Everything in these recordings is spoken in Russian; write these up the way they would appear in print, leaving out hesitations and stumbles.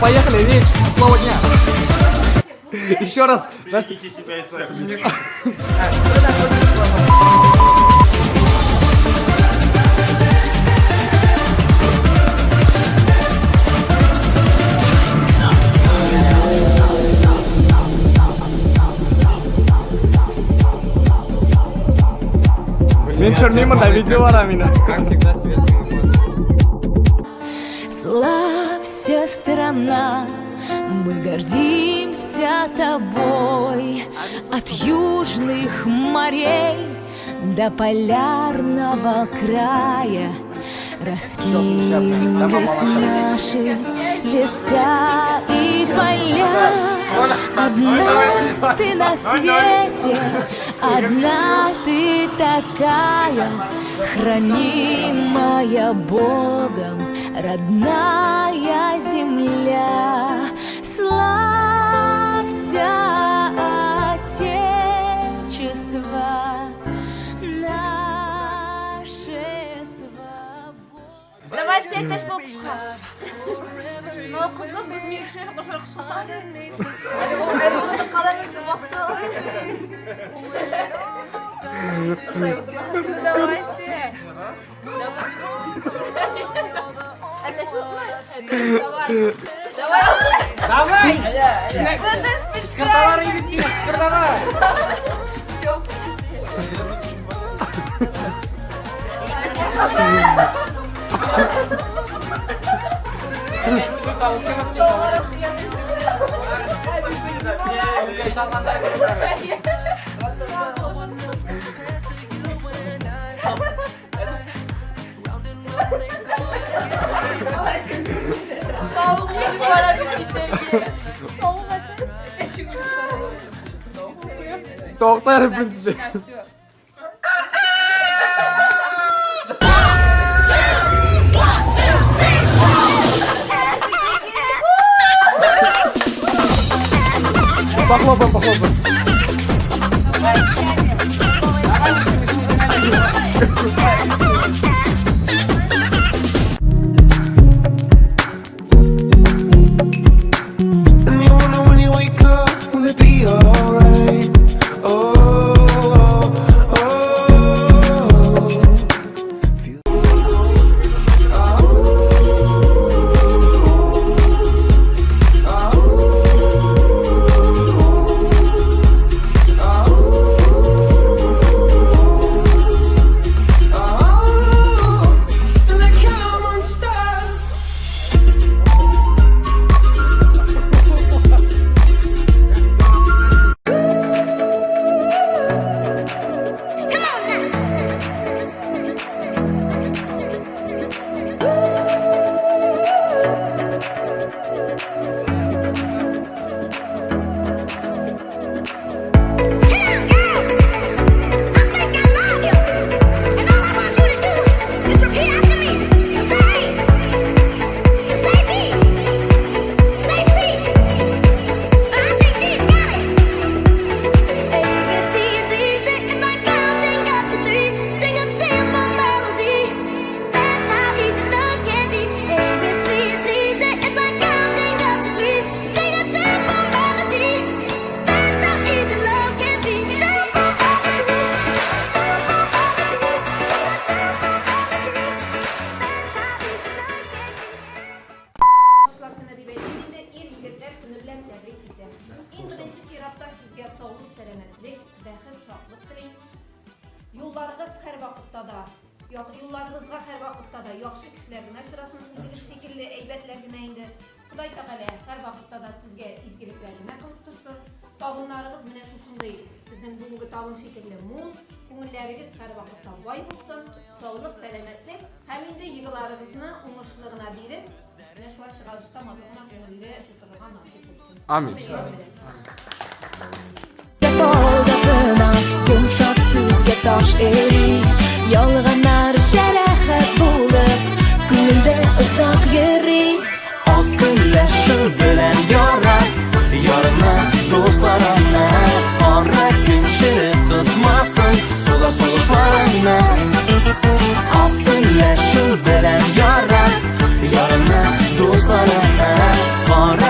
Поехали, Речь, слово дня. Еще раз. Берегите себя и своих близких. Мен түсірмеймін да, видео бар амина. Славься, страна, мы гордимся тобой. От южных морей до полярного края раскинулись наши леса и поля. Одна ты на свете, одна ты такая, хранимая Богом родная земля. Славься, Отечество наше свобода. Давай все теж бабушка. Ну, kızım biz milkshake koşar kışkırtan. Hadi o elimizde kalanın vakti var. Şimdi devam etti. Давай! Шкартовары идите, шкартовары! Toğuklar hepinizi. Похлопаем, похлопаем. And you wonder when you wake up, will it be alright? Oh, oh, oh. And they come on stop. Başlarken edebiyatında il yigitler günü bilen tebrik eder. En birinci şiratda sizge sağlık, selametlik, bəxil, sağlık dileyin. Yollarınız her vakitte da, yollarınızga her vakitte da yaxşı kişilerden aşırasınız, sizin şekilli eybetlerden eyindir. Xuday Teala her vakitte da sizge izgiliklerden kılıp tursun. Tavunlarınız mine şuşunday, bizim bugünkü tavun şekilli mul, Көңілләрігіз hər vaxtda vay olsun, sağlıq, selametlik, həmin də yığılarınızı uğurşuluğuna veririz. Ve şu an şıqalıqda madığına көңілі tutulğan nasip olsun. Amin. Tolgasına yumuşak sizge taş eri, yalğanlar şərəxət bulur, günüldə ısaq yeri. Ak güller şıl bilen yarar, yarına dostlarına, qara gün şirin kızmasın, sola soluşlarına. Ak güller şıl bilen yarar, yarına dostlarına, qara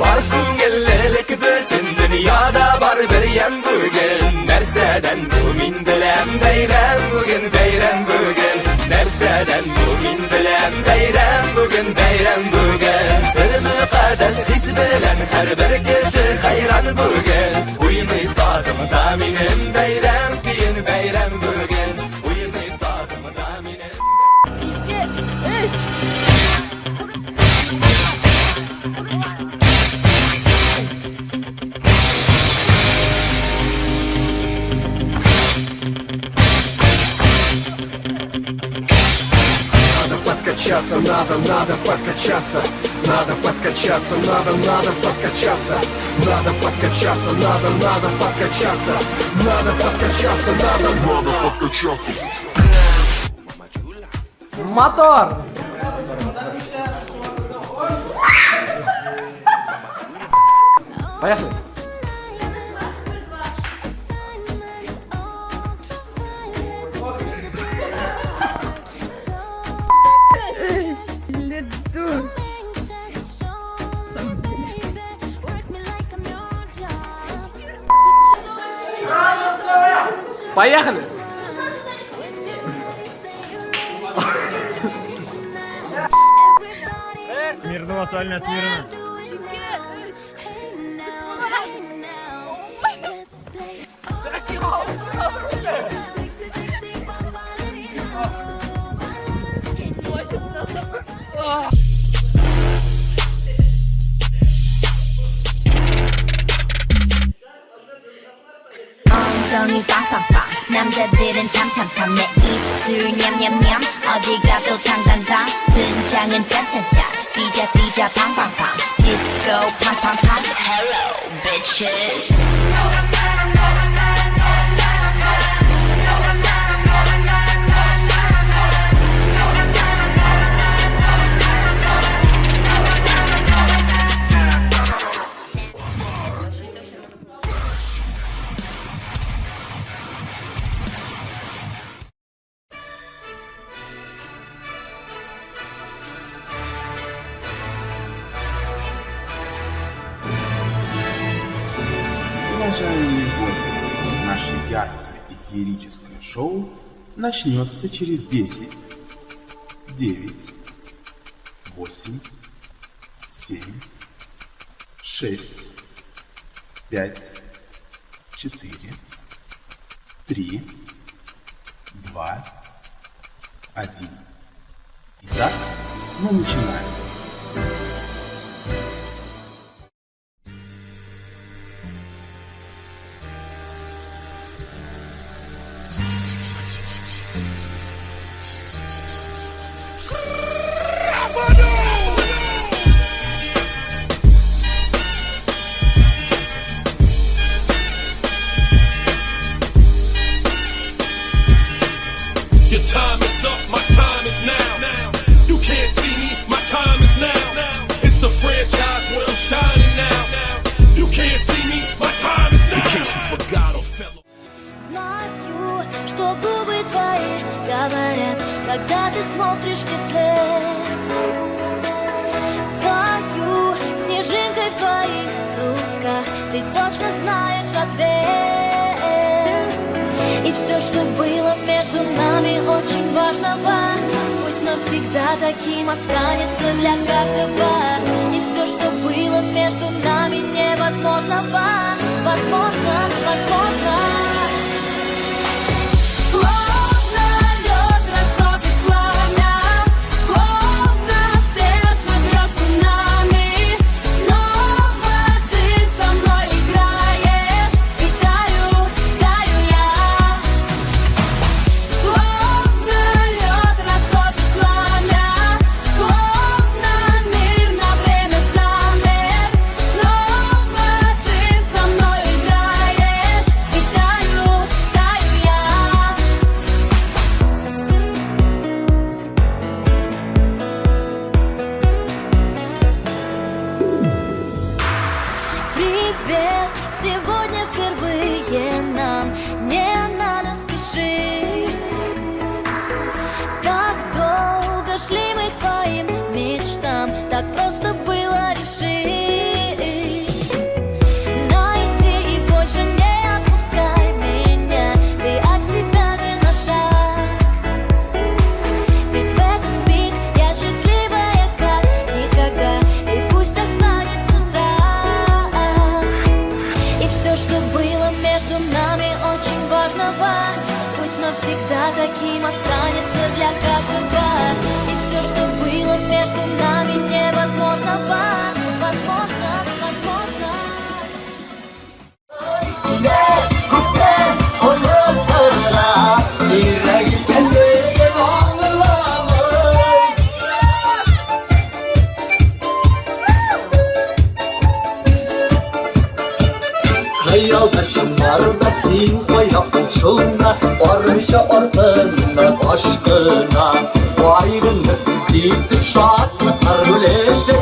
Barkın ellelik bütün dünyada var bir yan bugün. Nerseden bu mindelem beyrem bugün, beyrem bugün. Nerseden bu mindelem beyrem bugün, beyrem bugün. Bir mukaddes his bilen her bir kişi hayran bugün. Uyumu sazımda minim beyrem kiyin, beyrem bugün. Uyumu sazımda minim. Подкачаться, надо подкачаться, надо подкачаться, надо подкачаться, надо подкачаться, надо подкачаться, надо подкачаться, надо подкачаться. Мотор! Поехали! Поехали! Мирного сольня смирно. 엉덩이 빵빵빵 남자들은 탐탐탐 내 입술 냠냠냠 어디 가도 탕탕탕 등장은 짠짠짠 삐자 삐자 팡팡팡 디스코 팡팡팡 Hello bitches Уважаемые гости, наше яркое и феерическое шоу начнется через 10, 9, 8, 7, 6, 5, 4, 3, 2, 1. Итак, мы начинаем. Your time is up, my time is now. You can't see me, my time is now. It's the franchise where I'm shining now. You can't see me, my time is now. In case you forgot or fell. Знаю, что губы твои говорят, когда ты смотришь мне вслед. Пою снежинкой в твоих руках, ты точно знаешь ответ. И все, что было между нами, очень важного, пусть навсегда таким останется для каждого. И все, что было между нами, невозможного, возможно, возможно. Словно лед растопит пламя, словно в сердце бьет цунами. Снова ты со мной играешь, и таю, таю я. Словно лед растопит пламя, словно мир на время замер. Снова ты со мной сегодня впервые нам не надо спешить. Так долго шли мы к своим мечтам, так просто было решить. Найти и больше не отпускай меня, ты от себя, ты на шаг. Ведь в этот миг я счастливая как никогда, и пусть останется так. И все, что было между нами очень важного, пусть навсегда таким останется для каждого. И все, что было между нами невозможного, возможно, возможно. Kıyaldaşımlarda sin koyakın çılına Varmışa ortağına aşkına Ayrını sizleyip şartlıklar güleşe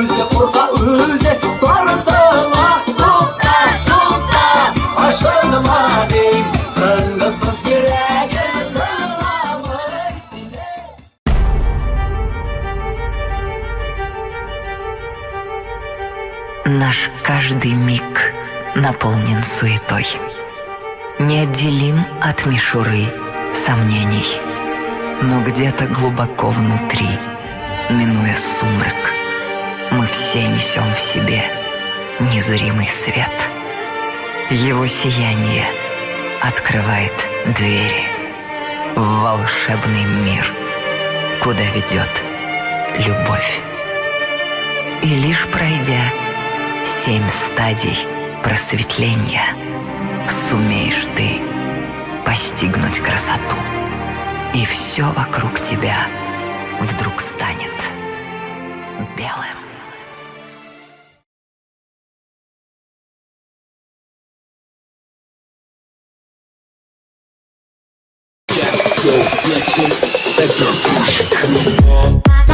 Üze kurda üze tartıla Tukta tukta aşkınıma deyim Kırgısız yüreğim tırlamayı sile Наш каждый миг наполнен суетой, неотделим от мишуры сомнений. Но где-то глубоко внутри, минуя сумрак, мы все несем в себе незримый свет. Его сияние открывает двери в волшебный мир, куда ведет любовь. И лишь пройдя 7 стадий просветления, сумеешь ты постигнуть красоту, и все вокруг тебя вдруг станет белым. Joe Fletcher, that girl.